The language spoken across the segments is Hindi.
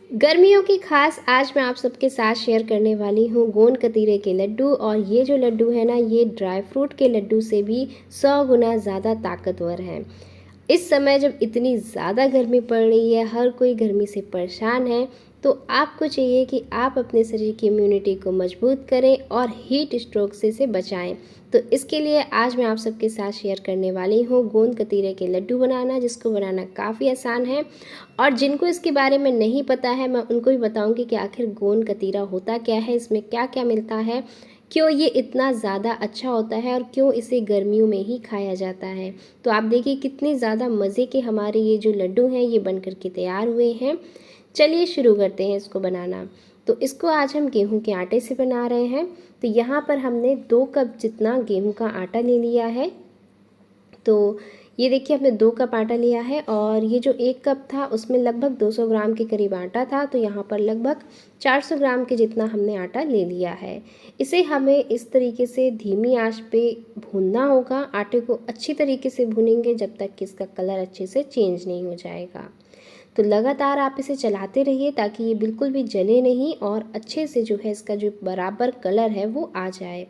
गर्मियों की खास आज मैं आप सबके साथ शेयर करने वाली हूँ गोंद कतीरे के लड्डू। और ये जो लड्डू है ना, ये ड्राई फ्रूट के लड्डू से भी 100 गुना ज़्यादा ताकतवर हैं। इस समय जब इतनी ज़्यादा गर्मी पड़ रही है, हर कोई गर्मी से परेशान है, तो आपको चाहिए कि आप अपने शरीर की इम्यूनिटी को मजबूत करें और हीट स्ट्रोक से बचाएं। तो इसके लिए आज मैं आप सबके साथ शेयर करने वाली हूँ गोंद कतीरे के लड्डू बनाना, जिसको बनाना काफ़ी आसान है। और जिनको इसके बारे में नहीं पता है, मैं उनको भी बताऊंगी कि आखिर गोंद कतीरा होता क्या है, इसमें क्या क्या मिलता है, क्यों ये इतना ज़्यादा अच्छा होता है और क्यों इसे गर्मियों में ही खाया जाता है। तो आप देखिए कितने ज़्यादा मज़े के हमारे ये जो लड्डू हैं ये बन कर के तैयार हुए हैं। चलिए शुरू करते हैं इसको बनाना। तो इसको आज हम गेहूं के आटे से बना रहे हैं। तो यहाँ पर हमने 2 कप जितना गेहूं का आटा ले लिया है। तो ये देखिए हमने 2 कप आटा लिया है और ये जो 1 कप था उसमें लगभग 200 ग्राम के करीब आटा था। तो यहाँ पर लगभग 400 ग्राम के जितना हमने आटा ले लिया है। इसे हमें इस तरीके से धीमी आंच पे भूनना होगा। आटे को अच्छी तरीके से भूनेंगे जब तक कि इसका कलर अच्छे से चेंज नहीं हो जाएगा। तो लगातार आप इसे चलाते रहिए ताकि ये बिल्कुल भी जले नहीं और अच्छे से जो है इसका जो बराबर कलर है वो आ जाए।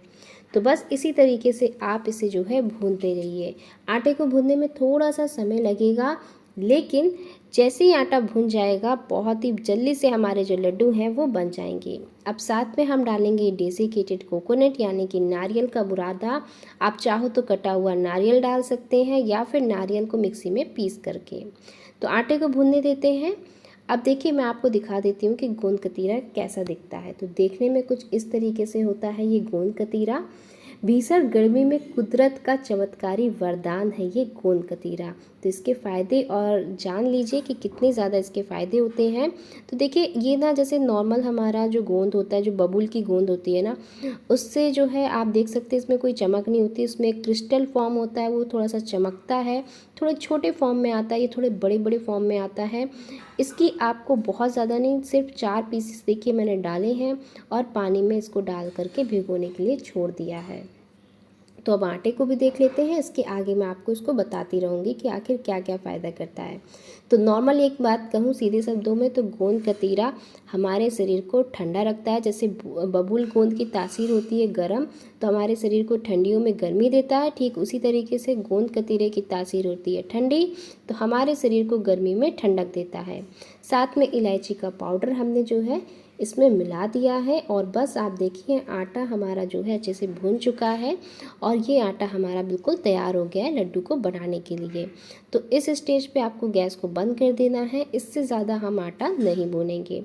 तो बस इसी तरीके से आप इसे जो है भूनते रहिए। आटे को भूनने में थोड़ा सा समय लगेगा, लेकिन जैसे ही आटा भुन जाएगा बहुत ही जल्दी से हमारे जो लड्डू हैं वो बन जाएंगे। अब साथ में हम डालेंगे डेसिकेटेड कोकोनट यानी कि नारियल का बुरादा। आप चाहो तो कटा हुआ नारियल डाल सकते हैं या फिर नारियल को मिक्सी में पीस करके। तो आटे को भूनने देते हैं। अब देखिए मैं आपको दिखा देती हूँ कि गोंद कतीरा कैसा दिखता है। तो देखने में कुछ इस तरीके से होता है ये गोंद कतीरा। भीषण गर्मी में कुदरत का चमत्कारी वरदान है ये गोंद कतीरा। तो इसके फ़ायदे और जान लीजिए कि कितने ज़्यादा इसके फ़ायदे होते हैं। तो देखिए ये ना जैसे नॉर्मल हमारा जो गोंद होता है, जो बबूल की गोंद होती है ना, उससे जो है आप देख सकते हैं इसमें कोई चमक नहीं होती। इसमें एक क्रिस्टल फॉर्म होता है, वो थोड़ा सा चमकता है। थोड़े छोटे फॉर्म में आता है, ये थोड़े बड़े बड़े फॉर्म में आता है। इसकी आपको बहुत ज़्यादा नहीं, सिर्फ 4 पीसेस देखिए मैंने डाले हैं और पानी में इसको डाल करके भिगोने के लिए छोड़ दिया है। तो अब आटे को भी देख लेते हैं। इसके आगे मैं आपको इसको बताती रहूँगी कि आखिर क्या क्या फ़ायदा करता है। तो नॉर्मल एक बात कहूँ सीधे शब्दों में, तो गोंद कतीरा हमारे शरीर को ठंडा रखता है। जैसे बबूल गोंद की तासीर होती है गर्म, तो हमारे शरीर को ठंडियों में गर्मी देता है, ठीक उसी तरीके से गोंद कतीरे की तासीर होती है ठंडी, तो हमारे शरीर को गर्मी में ठंडक देता है। साथ में इलायची का पाउडर हमने जो है इसमें मिला दिया है। और बस आप देखिए आटा हमारा जो है अच्छे से भून चुका है और ये आटा हमारा बिल्कुल तैयार हो गया है लड्डू को बनाने के लिए। तो इस स्टेज पे आपको गैस को बंद कर देना है, इससे ज़्यादा हम आटा नहीं भूनेंगे।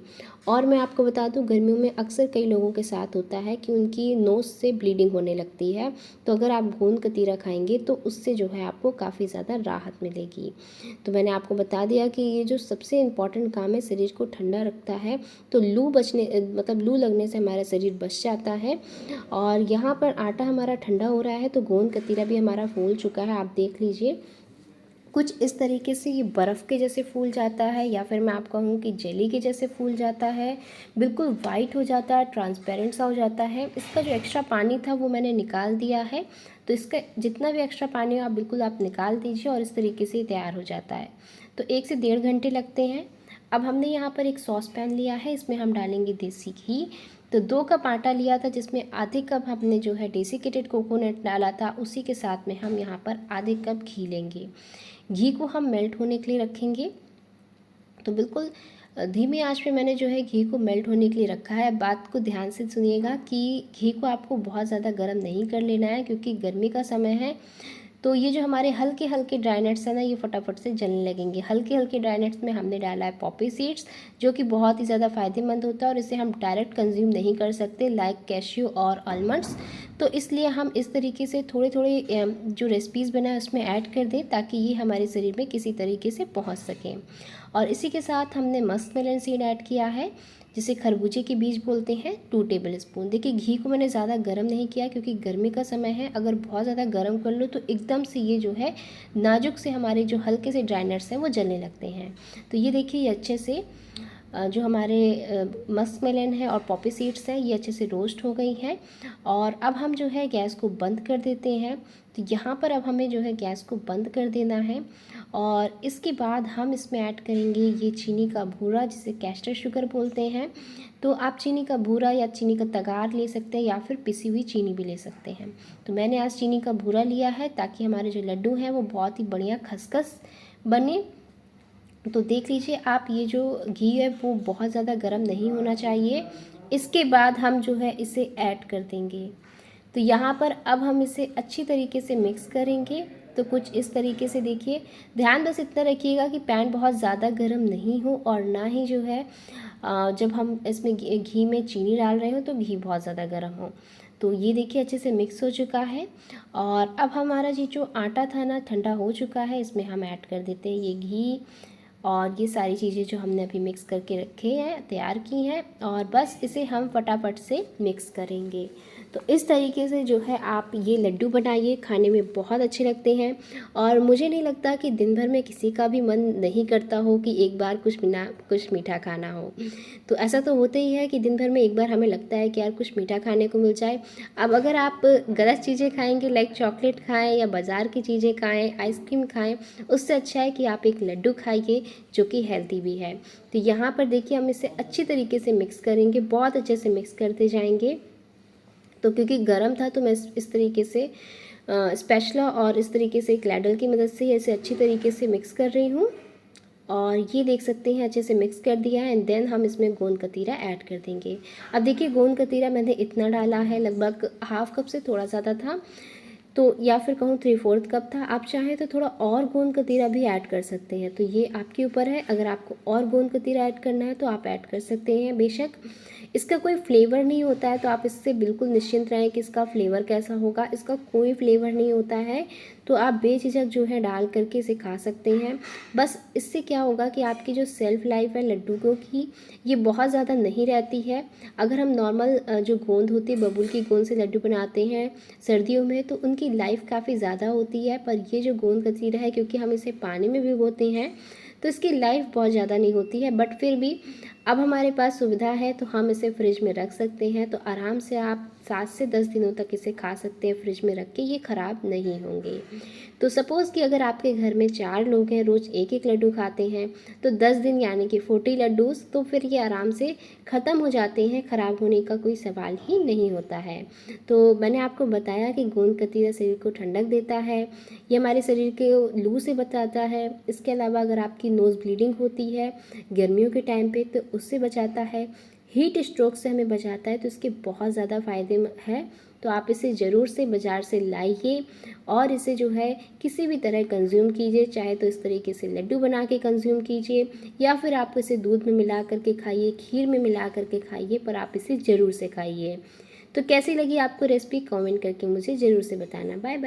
और मैं आपको बता दूं गर्मियों में अक्सर कई लोगों के साथ होता है कि उनकी नोज़ से ब्लीडिंग होने लगती है। तो अगर आप गोंद कतीरा खाएंगे तो उससे जो है आपको काफ़ी ज़्यादा राहत मिलेगी। तो मैंने आपको बता दिया कि ये जो सबसे इम्पॉर्टेंट काम है, शरीर को ठंडा रखता है। तो लू लगने से हमारा शरीर बच जाता है। और यहाँ पर आटा हमारा ठंडा हो रहा है तो गोंद कतीरा भी हमारा फूल चुका है। आप देख लीजिए कुछ इस तरीके से ये बर्फ़ के जैसे फूल जाता है, या फिर मैं आपको कहूँ कि जेली के जैसे फूल जाता है। बिल्कुल वाइट हो जाता है, ट्रांसपेरेंट सा हो जाता है। इसका जो एक्स्ट्रा पानी था वो मैंने निकाल दिया है। तो इसका जितना भी एक्स्ट्रा पानी हो आप बिल्कुल आप निकाल दीजिए और इस तरीके से तैयार हो जाता है। तो 1 से 1.5 घंटे लगते हैं। अब हमने यहाँ पर एक सॉस पैन लिया है, इसमें हम डालेंगे देसी घी। तो 2 कप आटा लिया था जिसमें आधे कप हमने जो है डेसिकेटेड कोकोनट डाला था, उसी के साथ में हम यहाँ पर आधे कप घी लेंगे। घी को हम मेल्ट होने के लिए रखेंगे। तो बिल्कुल धीमी आंच पे मैंने जो है घी को मेल्ट होने के लिए रखा है। बात को ध्यान से सुनिएगा कि घी को आपको बहुत ज़्यादा गर्म नहीं कर लेना है, क्योंकि गर्मी का समय है। तो ये जो हमारे हल्के हल्के ड्राई नट्स हैं ना, ये फटाफट से जलने लगेंगे। हल्के हल्के ड्राई नट्स में हमने डाला है पॉपी सीड्स, जो कि बहुत ही ज़्यादा फ़ायदेमंद होता है और इसे हम डायरेक्ट कंज्यूम नहीं कर सकते लाइक कैश्यू और आलमंड्स। तो इसलिए हम इस तरीके से थोड़े थोड़े जो रेसिपीज़ बनाए उसमें ऐड कर दें ताकि ये हमारे शरीर में किसी तरीके से पहुँच सकें। और इसी के साथ हमने मस्क मेलन सीड ऐड किया है, जिसे खरबूजे के बीज बोलते हैं, 2 टेबल स्पून। देखिए घी को मैंने ज़्यादा गर्म नहीं किया क्योंकि गर्मी का समय है। अगर बहुत ज़्यादा गर्म कर लो तो एकदम से ये जो है नाजुक से हमारे जो हल्के से ड्राई नट्स हैं वो जलने लगते हैं। तो ये देखिए ये अच्छे से जो हमारे मस्क मेलन है और पॉपी सीड्स हैं ये अच्छे से रोस्ट हो गई हैं। और अब हम जो है गैस को बंद कर देते हैं। तो यहाँ पर अब हमें जो है गैस को बंद कर देना है और इसके बाद हम इसमें ऐड करेंगे ये चीनी का भूरा, जिसे कैस्टर शुगर बोलते हैं। तो आप चीनी का भूरा या चीनी का तगार ले सकते हैं या फिर पिसी हुई चीनी भी ले सकते हैं। तो मैंने आज चीनी का भूरा लिया है ताकि हमारे जो लड्डू हैं वो बहुत ही बढ़िया खसखस बने। तो देख लीजिए आप, ये जो घी है वो बहुत ज़्यादा गर्म नहीं होना चाहिए। इसके बाद हम जो है इसे ऐड कर देंगे। तो यहाँ पर अब हम इसे अच्छी तरीके से मिक्स करेंगे। तो कुछ इस तरीके से देखिए, ध्यान बस इतना रखिएगा कि पैन बहुत ज़्यादा गर्म नहीं हो और ना ही जो है जब हम इसमें घी में चीनी डाल रहे हो तो घी बहुत ज़्यादा गर्म हो। तो ये देखिए अच्छे से मिक्स हो चुका है और अब हमारा ये जो आटा था ना ठंडा हो चुका है, इसमें हम ऐड कर देते हैं ये घी और ये सारी चीज़ें जो हमने अभी मिक्स करके रखे हैं, तैयार की हैं, और बस इसे हम फटाफट से मिक्स करेंगे। तो इस तरीके से जो है आप ये लड्डू बनाइए, खाने में बहुत अच्छे लगते हैं। और मुझे नहीं लगता कि दिन भर में किसी का भी मन नहीं करता हो कि एक बार कुछ मीठा खाना हो। तो ऐसा तो होता ही है कि दिन भर में एक बार हमें लगता है कि यार कुछ मीठा खाने को मिल जाए। अब अगर आप गलत चीज़ें खाएंगे, लाइक चॉकलेट खाएं या बाज़ार की चीज़ें खाएं, आइसक्रीम खाएं, उससे अच्छा है कि आप एक लड्डू खाइए जो कि हेल्दी भी है। तो यहाँ पर देखिए हम इसे अच्छी तरीके से मिक्स करेंगे, बहुत अच्छे से मिक्स करते जाएंगे। तो क्योंकि गर्म था तो मैं इस तरीके से स्पैचुला और इस तरीके से एक लैडल की मदद से इसे अच्छी तरीके से मिक्स कर रही हूँ। और ये देख सकते हैं अच्छे से मिक्स कर दिया है। एंड देन हम इसमें गोंद कतीरा ऐड कर देंगे। अब देखिए गोंद कतीरा मैंने इतना डाला है, लगभग हाफ कप से थोड़ा ज़्यादा था, तो या फिर कहूँ 3/4 कप था। आप चाहें तो थोड़ा और गोंद कतीरा भी ऐड कर सकते हैं, तो ये आपके ऊपर है। अगर आपको और गोंद कतीरा ऐड करना है तो आप ऐड कर सकते हैं बेशक। इसका कोई फ्लेवर नहीं होता है, तो आप इससे बिल्कुल निश्चिंत रहें कि इसका फ्लेवर कैसा होगा। इसका कोई फ्लेवर नहीं होता है, तो आप बेझिझक जो है डाल करके इसे खा सकते हैं। बस इससे क्या होगा कि आपकी जो सेल्फ लाइफ है लड्डू की, ये बहुत ज़्यादा नहीं रहती है। अगर हम नॉर्मल जो गोंद होती है, बबूल की गोंद से लड्डू बनाते हैं सर्दियों में, तो उनकी लाइफ काफ़ी ज़्यादा होती है। पर ये जो गोंद कतीरा है, क्योंकि हम इसे पानी में भिगोते हैं, तो इसकी लाइफ बहुत ज़्यादा नहीं होती है। बट फिर भी अब हमारे पास सुविधा है तो हम इसे फ्रिज में रख सकते हैं। तो आराम से आप 7 से 10 दिनों तक इसे खा सकते हैं फ्रिज में रख के, ये ख़राब नहीं होंगे। तो सपोज़ कि अगर आपके घर में 4 लोग हैं, रोज़ एक एक लड्डू खाते हैं, तो 10 दिन यानी कि 40 लड्डूस, तो फिर ये आराम से ख़त्म हो जाते हैं, ख़राब होने का कोई सवाल ही नहीं होता है। तो मैंने आपको बताया कि गोंद कतीरा शरीर को ठंडक देता है, ये हमारे शरीर के लू से बचाता है। इसके अलावा अगर आपकी नोज़ ब्लीडिंग होती है गर्मियों के टाइम पे, तो उससे बचाता है। हीट स्ट्रोक से हमें बचाता है, तो इसके बहुत ज़्यादा फ़ायदे हैं। तो आप इसे ज़रूर से बाज़ार से लाइए और इसे जो है किसी भी तरह कंज्यूम कीजिए। चाहे तो इस तरीके से लड्डू बना के कंज्यूम कीजिए या फिर आप इसे दूध में मिला करके खाइए, खीर में मिला करके खाइए, पर आप इसे ज़रूर से खाइए। तो कैसी लगी आपको रेसिपी, कमेंट करके मुझे ज़रूर से बताना। Bye bye.